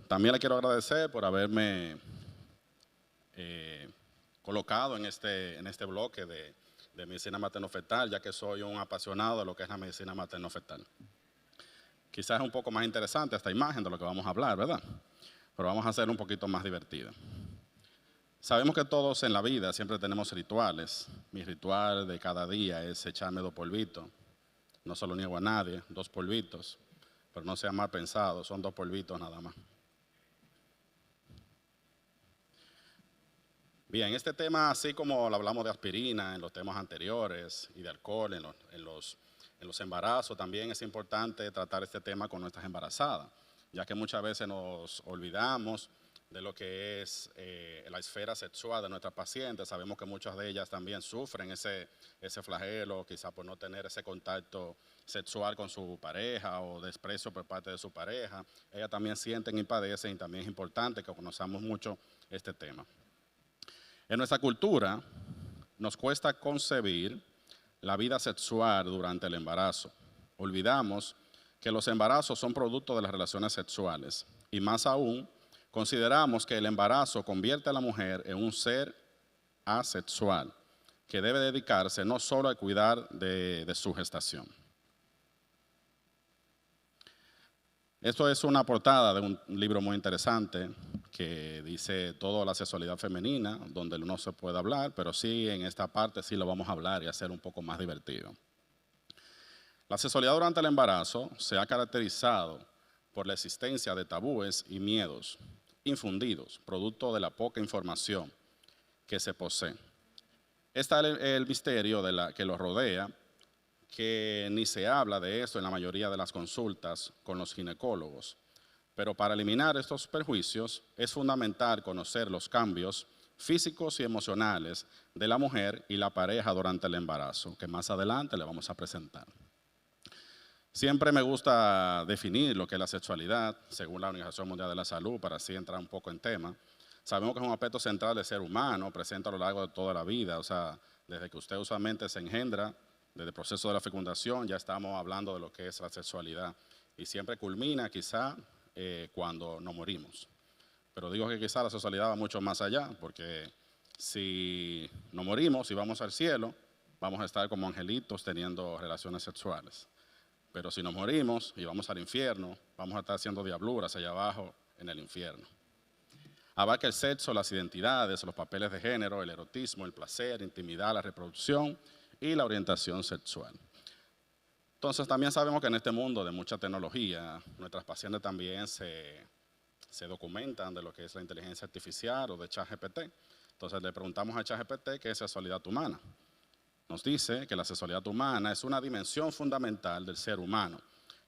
también le quiero agradecer por haberme colocado en este bloque de medicina materno-fetal, ya que soy un apasionado de lo que es la medicina materno-fetal. Quizás es un poco más interesante esta imagen de lo que vamos a hablar, ¿verdad? Pero vamos a hacer un poquito más divertida. Sabemos que todos en la vida siempre tenemos rituales. Mi ritual de cada día es echarme 2 polvitos. No se lo niego a nadie, 2 polvitos. Pero no sea mal pensado, son 2 polvitos nada más. Bien, este tema, así como lo hablamos de aspirina en los temas anteriores y de alcohol en los embarazos, también es importante tratar este tema con nuestras embarazadas, ya que muchas veces nos olvidamos de lo que es la esfera sexual de nuestras pacientes. Sabemos que muchas de ellas también sufren ese flagelo, quizá por no tener ese contacto sexual con su pareja o desprecio por parte de su pareja. Ellas también sienten y padecen, y también es importante que conozcamos mucho este tema. En nuestra cultura nos cuesta concebir la vida sexual durante el embarazo. Olvidamos que los embarazos son producto de las relaciones sexuales y más aún consideramos que el embarazo convierte a la mujer en un ser asexual que debe dedicarse no solo a cuidar de su gestación. Esto es una portada de un libro muy interesante que dice todo la sexualidad femenina, donde no se puede hablar, pero sí en esta parte sí lo vamos a hablar y hacer un poco más divertido. La sexualidad durante el embarazo se ha caracterizado por la existencia de tabúes y miedos infundidos, producto de la poca información que se posee. Está el misterio que lo rodea, que ni se habla de esto en la mayoría de las consultas con los ginecólogos. Pero para eliminar estos perjuicios es fundamental conocer los cambios físicos y emocionales de la mujer y la pareja durante el embarazo, que más adelante le vamos a presentar. Siempre me gusta definir lo que es la sexualidad, según la Organización Mundial de la Salud, para así entrar un poco en tema. Sabemos que es un aspecto central del ser humano, presente a lo largo de toda la vida, o sea, desde que usted usualmente se engendra, desde el proceso de la fecundación, ya estamos hablando de lo que es la sexualidad. Y siempre culmina quizá cuando nos morimos. Pero digo que quizá la sexualidad va mucho más allá, porque si nos morimos y vamos al cielo, vamos a estar como angelitos teniendo relaciones sexuales. Pero si nos morimos y vamos al infierno, vamos a estar haciendo diabluras allá abajo en el infierno. Abarca el sexo, las identidades, los papeles de género, el erotismo, el placer, intimidad, la reproducción y la orientación sexual. Entonces también sabemos que en este mundo de mucha tecnología, nuestras pacientes también se documentan de lo que es la inteligencia artificial o de ChatGPT. Entonces le preguntamos a ChatGPT qué es sexualidad humana. Nos dice que la sexualidad humana es una dimensión fundamental del ser humano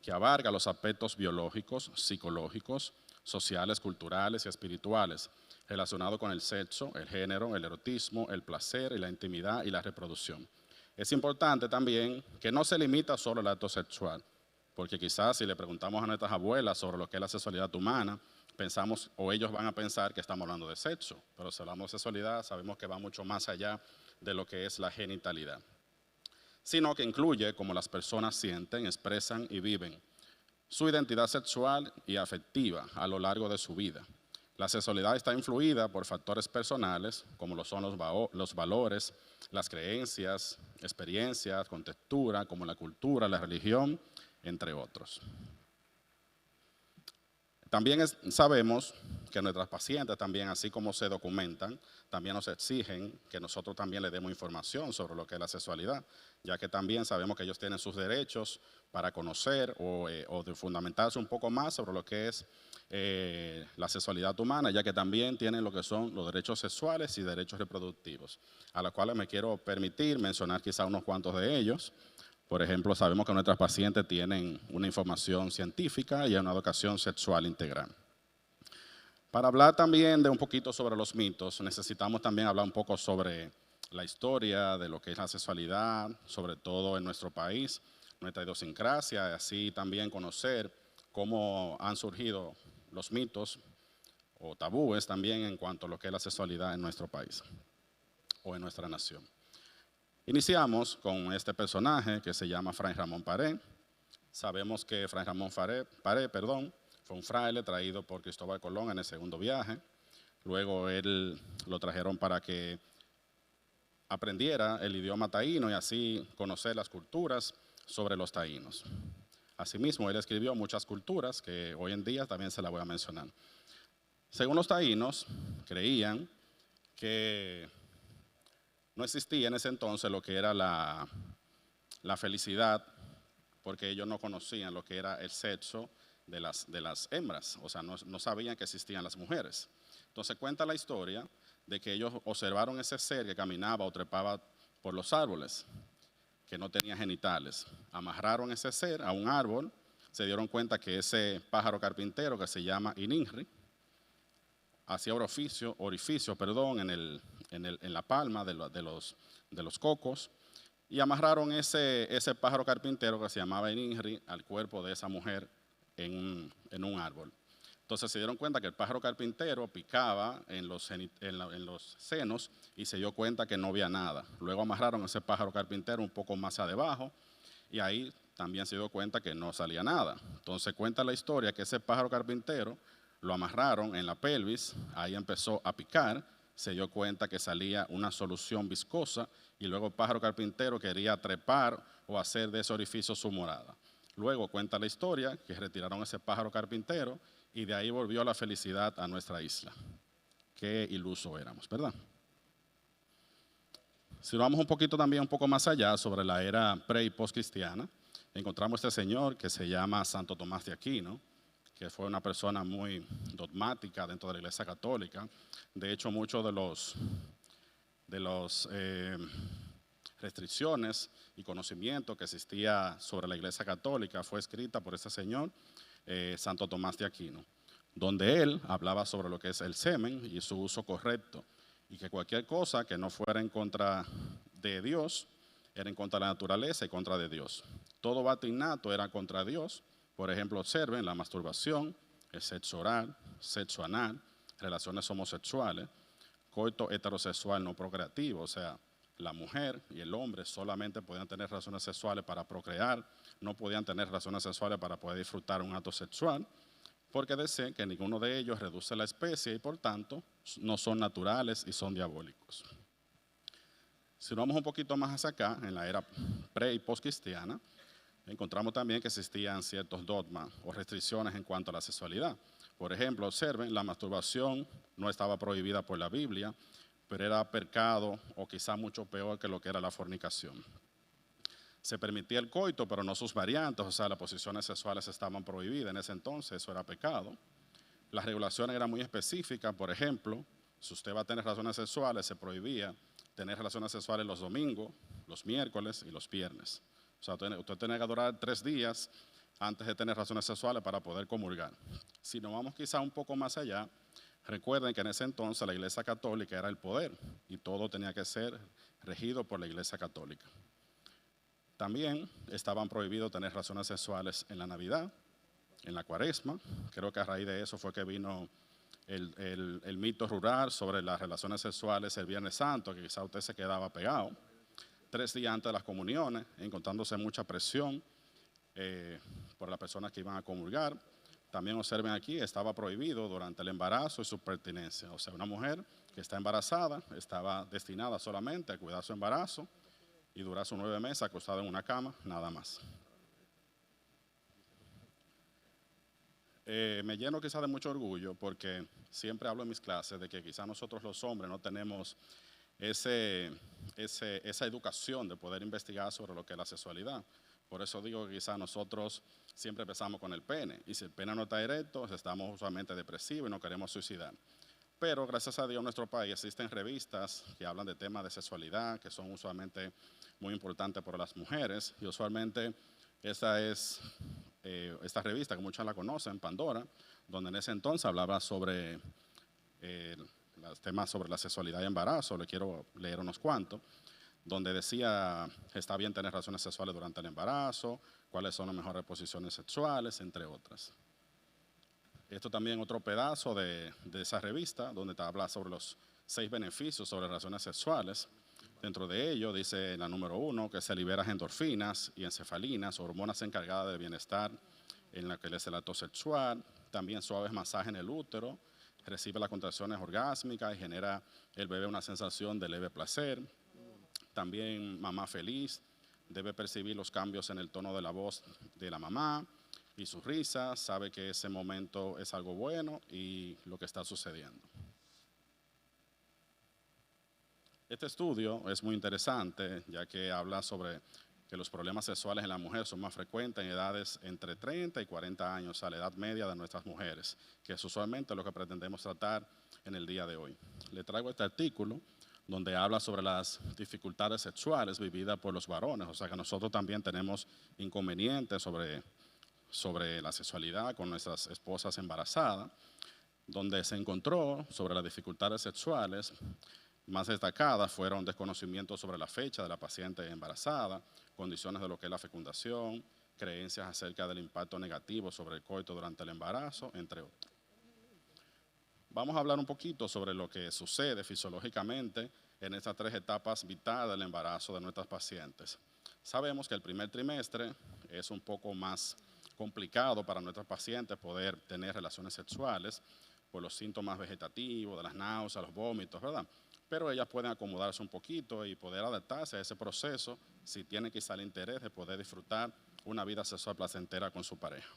que abarca los aspectos biológicos, psicológicos, sociales, culturales y espirituales relacionados con el sexo, el género, el erotismo, el placer y la intimidad y la reproducción. Es importante también que no se limita solo al acto sexual, porque quizás si le preguntamos a nuestras abuelas sobre lo que es la sexualidad humana, pensamos o ellos van a pensar que estamos hablando de sexo, pero si hablamos de sexualidad sabemos que va mucho más allá de lo que es la genitalidad, sino que incluye cómo las personas sienten, expresan y viven su identidad sexual y afectiva a lo largo de su vida. La sexualidad está influida por factores personales, como lo son los valores, las creencias, experiencias, contextura, como la cultura, la religión, entre otros. También sabemos que nuestras pacientes también, así como se documentan, también nos exigen que nosotros también les demos información sobre lo que es la sexualidad, ya que también sabemos que ellos tienen sus derechos para conocer o de fundamentarse un poco más sobre lo que es la sexualidad humana, ya que también tienen lo que son los derechos sexuales y derechos reproductivos, a los cuales me quiero permitir mencionar quizá unos cuantos de ellos. Por ejemplo, sabemos que nuestras pacientes tienen una información científica y una educación sexual integral. Para hablar también de un poquito sobre los mitos, necesitamos también hablar un poco sobre la historia de lo que es la sexualidad, sobre todo en nuestro país, nuestra idiosincrasia, y así también conocer cómo han surgido los mitos o tabúes también en cuanto a lo que es la sexualidad en nuestro país o en nuestra nación. Iniciamos con este personaje que se llama Fray Ramón Paré. Sabemos que Fray Ramón Paré Fue un fraile traído por Cristóbal Colón en el segundo viaje. Luego él lo trajeron para que aprendiera el idioma taíno y así conocer las culturas sobre los taínos. Asimismo, él escribió muchas culturas que hoy en día también se las voy a mencionar. Según los taínos, creían que no existía en ese entonces lo que era la felicidad, porque ellos no conocían lo que era el sexo de las hembras, o sea, no sabían que existían las mujeres. Entonces cuenta la historia de que ellos observaron ese ser que caminaba o trepaba por los árboles, que no tenía genitales. Amarraron ese ser a un árbol, se dieron cuenta que ese pájaro carpintero que se llama Ininri hacía orificio, en la palma de los cocos, y amarraron ese pájaro carpintero que se llamaba Ininri al cuerpo de esa mujer en un árbol. Entonces se dieron cuenta que el pájaro carpintero picaba en los senos y se dio cuenta que no había nada. Luego amarraron ese pájaro carpintero un poco más abajo y ahí también se dio cuenta que no salía nada. Entonces cuenta la historia que ese pájaro carpintero lo amarraron en la pelvis, ahí empezó a picar, se dio cuenta que salía una solución viscosa y luego el pájaro carpintero quería trepar o hacer de ese orificio su morada. Luego cuenta la historia que retiraron ese pájaro carpintero y de ahí volvió la felicidad a nuestra isla. Qué iluso éramos, ¿verdad? Si vamos un poco más allá sobre la era pre y post cristiana, encontramos este señor que se llama Santo Tomás de Aquino, que fue una persona muy dogmática dentro de la Iglesia Católica. De hecho, muchos de los restricciones y conocimiento que existía sobre la Iglesia Católica fue escrita por ese señor, Santo Tomás de Aquino, donde él hablaba sobre lo que es el semen y su uso correcto, y que cualquier cosa que no fuera en contra de Dios era en contra de la naturaleza y contra de Dios. Todo acto innato era contra Dios. Por ejemplo, observen la masturbación, el sexo oral, sexo anal, relaciones homosexuales, coito heterosexual no procreativo, o sea, la mujer y el hombre solamente podían tener relaciones sexuales para procrear, no podían tener relaciones sexuales para poder disfrutar un acto sexual, porque decían que ninguno de ellos reduce la especie y por tanto no son naturales y son diabólicos. Si nos vamos un poquito más hacia acá, en la era pre y post cristiana, encontramos también que existían ciertos dogmas o restricciones en cuanto a la sexualidad. Por ejemplo, observen, la masturbación no estaba prohibida por la Biblia, pero era pecado o quizá mucho peor que lo que era la fornicación. Se permitía el coito, pero no sus variantes, o sea, las posiciones sexuales estaban prohibidas en ese entonces, eso era pecado. Las regulaciones eran muy específicas, por ejemplo, si usted va a tener relaciones sexuales, se prohibía tener relaciones sexuales los domingos, los miércoles y los viernes. O sea, usted tenía que durar 3 días antes de tener relaciones sexuales para poder comulgar. Si nos vamos quizá un poco más allá, recuerden que en ese entonces la Iglesia Católica era el poder y todo tenía que ser regido por la Iglesia Católica. También estaban prohibidos tener relaciones sexuales en la Navidad, en la Cuaresma. Creo que a raíz de eso fue que vino el mito rural sobre las relaciones sexuales el Viernes Santo, que quizá usted se quedaba pegado. 3 días antes de las comuniones, encontrándose mucha presión por las personas que iban a comulgar. También observen aquí, estaba prohibido durante el embarazo y su pertinencia. O sea, una mujer que está embarazada estaba destinada solamente a cuidar su embarazo y durar sus 9 meses acostada en una cama, nada más. Me lleno quizás de mucho orgullo porque siempre hablo en mis clases de que quizás nosotros los hombres no tenemos esa educación de poder investigar sobre lo que es la sexualidad. Por eso digo que quizás nosotros siempre empezamos con el pene y si el pene no está erecto, estamos usualmente depresivos y no queremos suicidar. Pero gracias a Dios en nuestro país existen revistas que hablan de temas de sexualidad que son usualmente muy importantes para las mujeres y usualmente esta revista que muchos la conocen, Pandora, donde en ese entonces hablaba sobre los temas sobre la sexualidad y embarazo, le quiero leer unos cuantos, donde decía que está bien tener relaciones sexuales durante el embarazo, cuáles son las mejores posiciones sexuales, entre otras. Esto también otro pedazo de esa revista, donde te habla sobre los 6 beneficios sobre relaciones sexuales. Dentro de ello dice la número 1 que se liberan endorfinas y encefalinas, hormonas encargadas del bienestar en la que es el acto sexual. también suaves masajes en el útero, recibe las contracciones orgásmicas y genera el bebé una sensación de leve placer. También mamá feliz, debe percibir los cambios en el tono de la voz de la mamá y su risa, sabe que ese momento es algo bueno y lo que está sucediendo. Este estudio es muy interesante, ya que habla sobre que los problemas sexuales en la mujer son más frecuentes en edades entre 30 y 40 años, a la edad media de nuestras mujeres, que es usualmente lo que pretendemos tratar en el día de hoy. Le traigo este artículo donde habla sobre las dificultades sexuales vividas por los varones, o sea que nosotros también tenemos inconvenientes sobre la sexualidad con nuestras esposas embarazadas, donde se encontró sobre las dificultades sexuales. Más destacadas fueron desconocimientos sobre la fecha de la paciente embarazada, condiciones de lo que es la fecundación, creencias acerca del impacto negativo sobre el coito durante el embarazo, entre otros. Vamos a hablar un poquito sobre lo que sucede fisiológicamente en estas 3 etapas vitales del embarazo de nuestras pacientes. Sabemos que el primer trimestre es un poco más complicado para nuestras pacientes poder tener relaciones sexuales por los síntomas vegetativos, de las náuseas, los vómitos, ¿verdad? Pero ellas pueden acomodarse un poquito y poder adaptarse a ese proceso si tienen quizá el interés de poder disfrutar una vida sexual placentera con su pareja.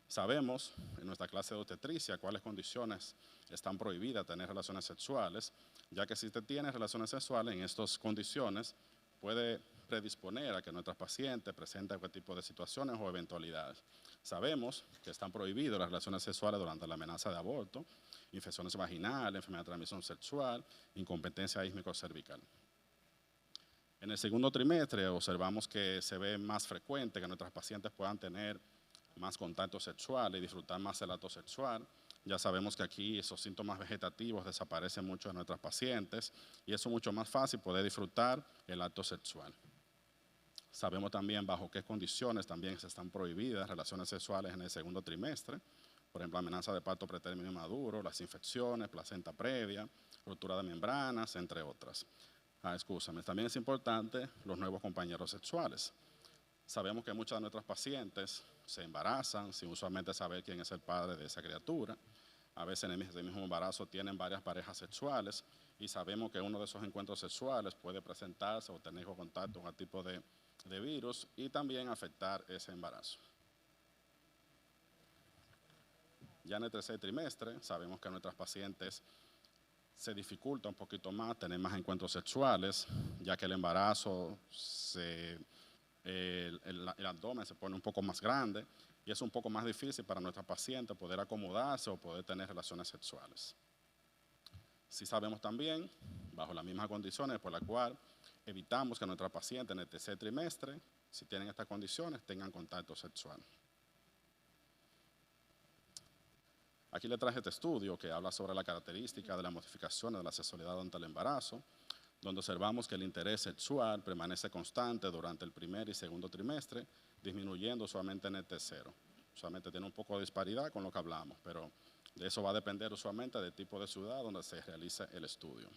Sabemos en nuestra clase de obstetricia cuáles condiciones están prohibidas tener relaciones sexuales, ya que si usted tiene relaciones sexuales en estas condiciones, puede predisponer a que nuestras pacientes presenten cualquier tipo de situaciones o eventualidades. Sabemos que están prohibidas las relaciones sexuales durante la amenaza de aborto, infecciones vaginales, enfermedad de transmisión sexual, incompetencia ísmico-cervical. En el segundo trimestre observamos que se ve más frecuente que nuestras pacientes puedan tener más contacto sexual y disfrutar más el acto sexual. Ya sabemos que aquí esos síntomas vegetativos desaparecen mucho en nuestras pacientes y eso es mucho más fácil poder disfrutar el acto sexual. Sabemos también bajo qué condiciones también se están prohibidas relaciones sexuales en el segundo trimestre. Por ejemplo, amenaza de parto pretérmino inmaduro, las infecciones, placenta previa, ruptura de membranas, entre otras. Excúsame, también es importante los nuevos compañeros sexuales. Sabemos que muchas de nuestras pacientes se embarazan sin usualmente saber quién es el padre de esa criatura. A veces en el mismo embarazo tienen varias parejas sexuales y sabemos que uno de esos encuentros sexuales puede presentarse o tener contacto con el tipo de virus y también afectar ese embarazo. Ya en el tercer trimestre sabemos que a nuestras pacientes se dificulta un poquito más tener más encuentros sexuales, ya que el embarazo, el abdomen se pone un poco más grande y es un poco más difícil para nuestra paciente poder acomodarse o poder tener relaciones sexuales. Sí sabemos también, bajo las mismas condiciones por las cuales evitamos que nuestras pacientes en el tercer trimestre, si tienen estas condiciones, tengan contacto sexual. Aquí le traje este estudio que habla sobre la característica de las modificaciones de la sexualidad durante el embarazo, donde observamos que el interés sexual permanece constante durante el primer y segundo trimestre, disminuyendo solamente en el tercero. Usualmente tiene un poco de disparidad con lo que hablamos, pero de eso va a depender usualmente del tipo de ciudad donde se realice el estudio.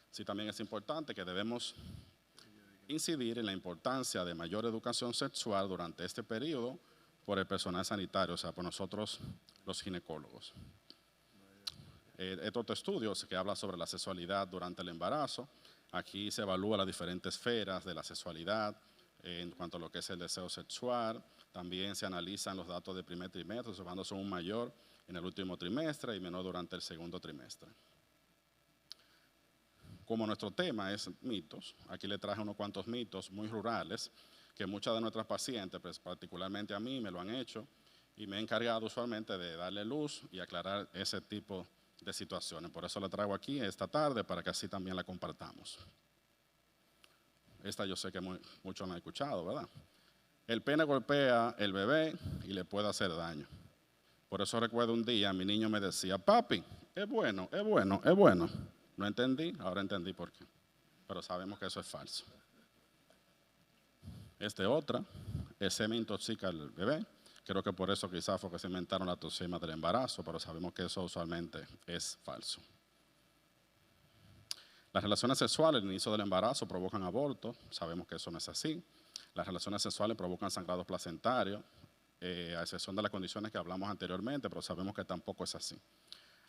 Sí, también es importante que debemos incidir en la importancia de mayor educación sexual durante este periodo por el personal sanitario, o sea, por nosotros los ginecólogos. Otro estudio que habla sobre la sexualidad durante el embarazo. Aquí se evalúa las diferentes esferas de la sexualidad en cuanto a lo que es el deseo sexual. También se analizan los datos del primer trimestre, observándose un mayor en el último trimestre y menor durante el segundo trimestre. Como nuestro tema es mitos, aquí le traje unos cuantos mitos muy rurales que muchas de nuestras pacientes, pues, particularmente a mí, me lo han hecho y me he encargado usualmente de darle luz y aclarar ese tipo de situaciones. Por eso la traigo aquí esta tarde para que así también la compartamos. Esta yo sé que muchos no han escuchado, ¿verdad? El pene golpea el bebé y le puede hacer daño. Por eso recuerdo un día mi niño me decía, papi, es bueno, es bueno, es bueno. No entendí, ahora entendí por qué. Pero sabemos que eso es falso. Otra, el semen intoxica al bebé. Creo que por eso quizás fue que se inventaron la toxina del embarazo, pero sabemos que eso usualmente es falso. Las relaciones sexuales al inicio del embarazo provocan aborto, sabemos que eso no es así. Las relaciones sexuales provocan sangrados placentarios, a excepción de las condiciones que hablamos anteriormente, pero sabemos que tampoco es así.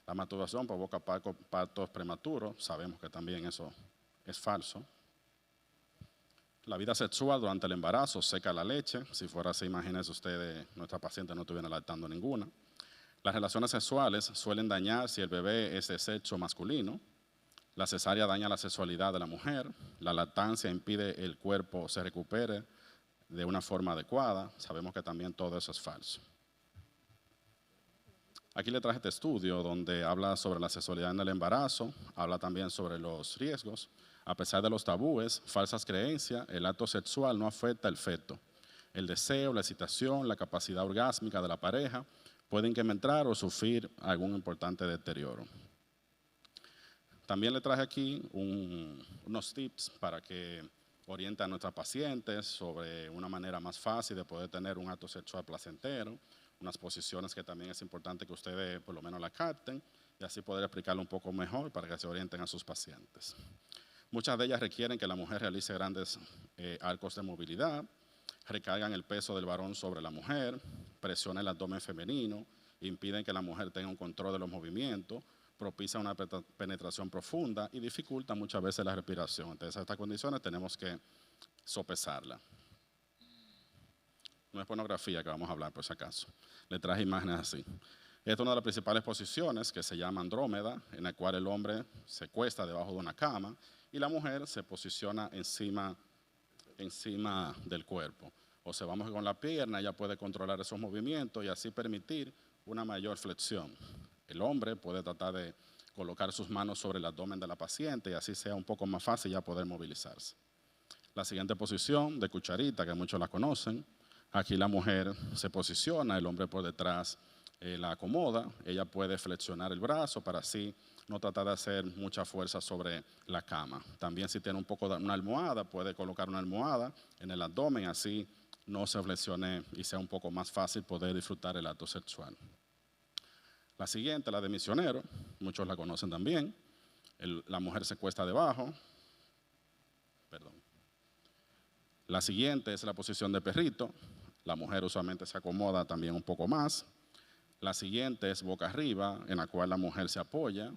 La masturbación provoca partos prematuros, sabemos que también eso es falso. La vida sexual durante el embarazo seca la leche. Si fuera así, imagínense ustedes, nuestra paciente no estuviera lactando ninguna. Las relaciones sexuales suelen dañar si el bebé es de sexo masculino. La cesárea daña la sexualidad de la mujer. La lactancia impide que el cuerpo se recupere de una forma adecuada. Sabemos que también todo eso es falso. Aquí le traje este estudio donde habla sobre la sexualidad en el embarazo, habla también sobre los riesgos. A pesar de los tabúes, falsas creencias, el acto sexual no afecta el feto. El deseo, la excitación, la capacidad orgásmica de la pareja pueden incrementar o sufrir algún importante deterioro. También le traje aquí unos tips para que orienten a nuestras pacientes sobre una manera más fácil de poder tener un acto sexual placentero, unas posiciones que también es importante que ustedes por lo menos la capten y así poder explicarlo un poco mejor para que se orienten a sus pacientes. Muchas de ellas requieren que la mujer realice grandes arcos de movilidad, recargan el peso del varón sobre la mujer, presionan el abdomen femenino, impiden que la mujer tenga un control de los movimientos, propician una penetración profunda y dificultan muchas veces la respiración. Entonces, estas condiciones tenemos que sopesarla. No es pornografía que vamos a hablar, por si acaso. Le traje imágenes así. Esta es una de las principales posiciones que se llama andrómeda, en la cual el hombre se cuesta debajo de una cama y la mujer se posiciona encima del cuerpo. Observamos que con la pierna ella puede controlar esos movimientos y así permitir una mayor flexión. El hombre puede tratar de colocar sus manos sobre el abdomen de la paciente y así sea un poco más fácil ya poder movilizarse. La siguiente posición de cucharita, que muchos la conocen, aquí la mujer se posiciona, el hombre por detrás la acomoda, ella puede flexionar el brazo para así no tratar de hacer mucha fuerza sobre la cama. También si tiene un poco de una almohada, puede colocar una almohada en el abdomen, así no se flexione y sea un poco más fácil poder disfrutar el acto sexual. La siguiente, la de misionero, muchos la conocen también. La mujer se cuesta debajo. La siguiente es la posición de perrito. La mujer usualmente se acomoda también un poco más. La siguiente es boca arriba, en la cual la mujer se apoya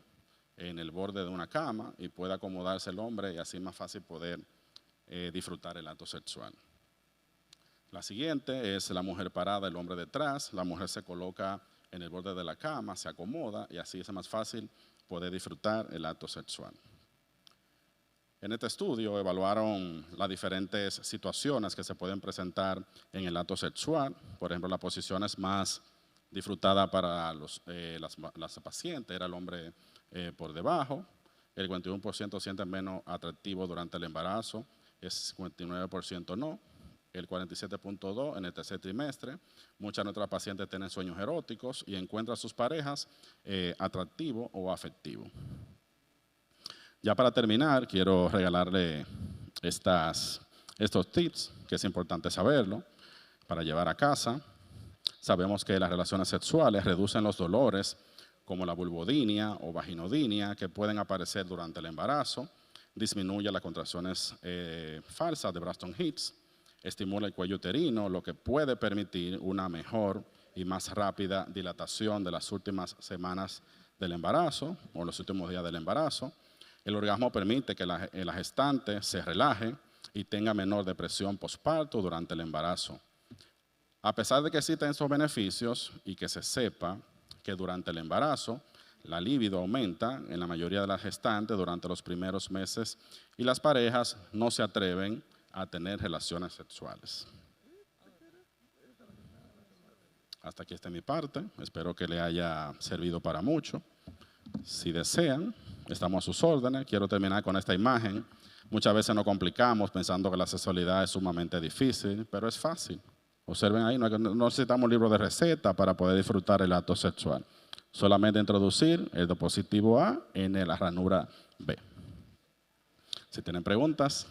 en el borde de una cama y puede acomodarse el hombre y así más fácil poder disfrutar el acto sexual. La siguiente es la mujer parada, el hombre detrás. La mujer se coloca en el borde de la cama, se acomoda y así es más fácil poder disfrutar el acto sexual. En este estudio evaluaron las diferentes situaciones que se pueden presentar en el acto sexual. Por ejemplo, las posiciones más disfrutadas para las pacientes era el hombre por debajo. El 51% sienten menos atractivo durante el embarazo, el 59% no. El 47.2% en el tercer trimestre. Muchas de nuestras pacientes tienen sueños eróticos y encuentran a sus parejas atractivos o afectivos. Ya para terminar, quiero regalarle estos tips, que es importante saberlo, para llevar a casa. Sabemos que las relaciones sexuales reducen los dolores, como la vulvodinia o vaginodinia, que pueden aparecer durante el embarazo. Disminuye las contracciones falsas de Braxton Hicks. Estimula el cuello uterino, lo que puede permitir una mejor y más rápida dilatación de las últimas semanas del embarazo o los últimos días del embarazo. El orgasmo permite que la gestante se relaje y tenga menor depresión postparto durante el embarazo. A pesar de que existen esos beneficios y que se sepa que durante el embarazo la libido aumenta en la mayoría de las gestantes durante los primeros meses y las parejas no se atreven a tener relaciones sexuales. Hasta aquí está mi parte. Espero que le haya servido para mucho. Si desean, estamos a sus órdenes. Quiero terminar con esta imagen. Muchas veces nos complicamos pensando que la sexualidad es sumamente difícil, pero es fácil. Observen ahí, no necesitamos libros de receta para poder disfrutar el acto sexual. Solamente introducir el dispositivo A en la ranura B. Si tienen preguntas.